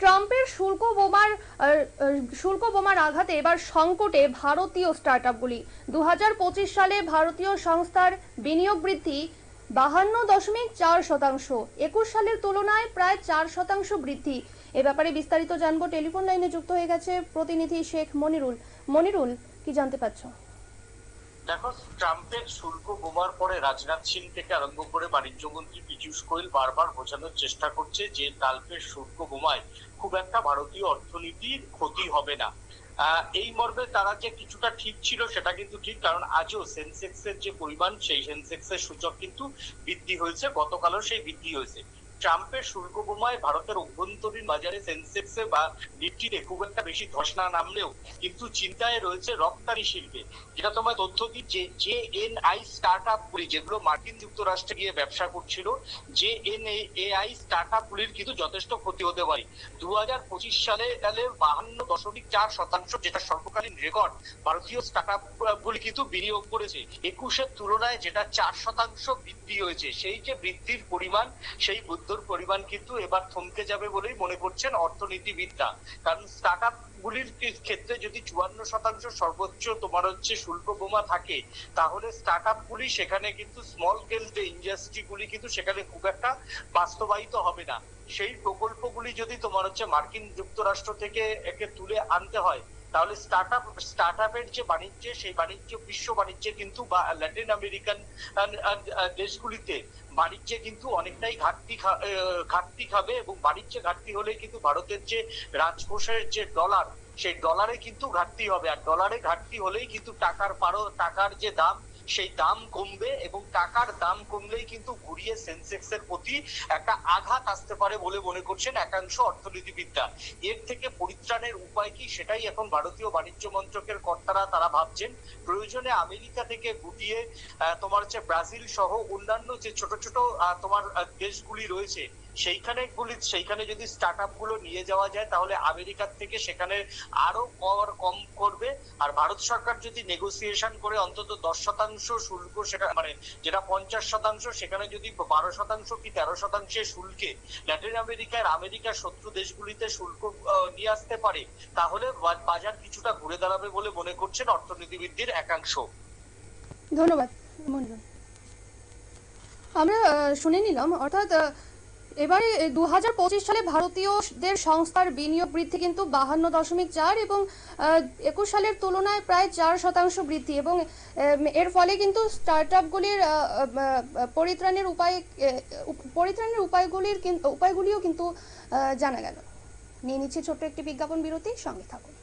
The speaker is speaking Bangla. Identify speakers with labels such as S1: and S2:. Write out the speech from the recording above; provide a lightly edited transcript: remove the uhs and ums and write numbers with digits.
S1: ট্রাম্পের শুল্ক বোমার আঘাতে এবার সংকটে ভারতীয় স্টার্টআপগুলি। 2025 সালে ভারতীয় সংস্থার বিনিয়োগ বৃদ্ধি 52.4%, 21 সালের তুলনায় প্রায় 4% বৃদ্ধি। এ ব্যাপারে বিস্তারিত জানবো। টেলিফোন লাইনে যুক্ত হয়ে গেছে প্রতিনিধি শেখ মনিরুল। মনিরুল, কি জানতে পারছো?
S2: দেখো, ট্রাম্পের শুল্ক বোমার পরে রাজনাথ সিং থেকে আরম্ভ করে বাণিজ্য মন্ত্রী পীযূষ গোয়েল বারবার বোঝানোর চেষ্টা করছে যে ট্রাম্পের শুল্ক বোমায় খুব একটা ভারতীয় অর্থনীতির ক্ষতি হবে না। এই মর্মে তারা যে কিছুটা ঠিক ছিল সেটা কিন্তু ঠিক, কারণ আজও সেন্সেক্সের যে পরিমাণ সেই সেন্সেক্সের সূচক কিন্তু বৃদ্ধি হয়েছে, গতকালও সেই বৃদ্ধি হয়েছে। ট্রাম্পের শুল্ক বোমায় ভারতের অভ্যন্তরীণ বাজারে সেন্সেক্সে বা নিফটিতে খুব একটা বেশি ধস না নামলেও কিন্তু চিন্তায় রয়েছে রপ্তানি শিল্পে। যেটা তোমায় তথ্য দিই, যে এনআই স্টার্ট আপ গুলি যেগুলো মার্কিন যুক্তরাষ্ট্রে গিয়ে ব্যবসা করছিল, যে এনএআই স্টার্ট আপ গুলির কিন্তু যথেষ্ট ক্ষতি হতে পারে। 2025 সালে 52.4%, যেটা সর্বকালীন রেকর্ড, ভারতীয় স্টার্ট আপ গুলি কিন্তু বিনিয়োগ করেছে। 21-এর তুলনায় যেটা 4% বৃদ্ধি হয়েছে, সেই যে বৃদ্ধির পরিমাণ, সেই পরিমাণ কিন্তু এবার থমকে যাবে বলেই মনে করছেন অর্থনীতিবিদরা। কারণ স্টার্ট আপ গুলির ক্ষেত্রে যদি 54% সর্বোচ্চ তোমার হচ্ছে শুল্ক বোমা থাকে, তাহলে স্টার্ট আপ গুলি সেখানে কিন্তু স্মল স্কেল যে ইন্ডাস্ট্রি গুলি কিন্তু সেখানে খুব একটা বাস্তবায়িত হবে না। সেই প্রকল্পগুলি যদি তোমার হচ্ছে মার্কিন যুক্তরাষ্ট্র থেকে একে তুলে আনতে হয়, তাহলে স্টার্ট আপের যে বাণিজ্য, সেই বাণিজ্য বিশ্ব বাণিজ্যে কিন্তু বা ল্যাটিন আমেরিকান দেশগুলিতে বাণিজ্যে কিন্তু অনেকটাই ঘাটতি খাবে, এবং বাণিজ্যে ঘাটতি হলে কিন্তু ভারতের যে রাজকোষের যে ডলার, সেই ডলারে কিন্তু ঘাটতি হবে। আর ডলারে ঘাটতি হলেই কিন্তু টাকার যে দাম, সেই দাম কমবে, এবং টাকার দাম কমলেই কিন্তু ঘুরিয়ে সেন্সেক্সের প্রতি একটা আঘাত আসতে পারে বলে মনে করছেন একাংশ অর্থনীতিবিদরা। এর থেকে পরিত্রাণের উপায় কি, সেটাই এখন ভারতীয় বাণিজ্য মন্ত্রকের কর্তারা তারা ভাবছেন। প্রয়োজনে আমেরিকা থেকে গুটিয়ে তোমার হচ্ছে ব্রাজিল সহ অন্যান্য যে ছোট ছোট তোমার দেশগুলি রয়েছে, সেইখানে যদি স্টার্ট আপ গুলো নিয়ে যাওয়া যায়, তাহলে আমেরিকার থেকে সেখানে আরো কর কম করবে। আর ভারত সরকার যদি নেগোসিয়েশন করে অন্তত 10% শুল্ক, সেটা মানে যেটা 50%, সেখানে যদি 12% কি 13% শুল্কে ল্যাটিন আমেরিকার শত্রু দেশগুলিতে শুল্ক নিয়ে আসতে পারে, তাহলে বাজার কিছুটা ঘুরে দাঁড়াবে বলে মনে করছেন অর্থনীতিবিদদের একাংশ।
S1: ধন্যবাদ মনিরুল। আমরা শুনে নিলাম, অর্থাৎ এবারে 2025 সালে ভারতীয়দের সংস্থার বিনিয়োগ বৃদ্ধি কিন্তু 52.4, এবং 21 সালের তুলনায় প্রায় 4% বৃদ্ধি, এবং এর ফলে কিন্তু স্টার্টআপগুলির পরিত্রাণের উপায়গুলিও কিন্তু জানা গেল। নিয়ে নিচ্ছে ছোট্ট একটি বিজ্ঞাপন বিরতি, সঙ্গে থাকুন।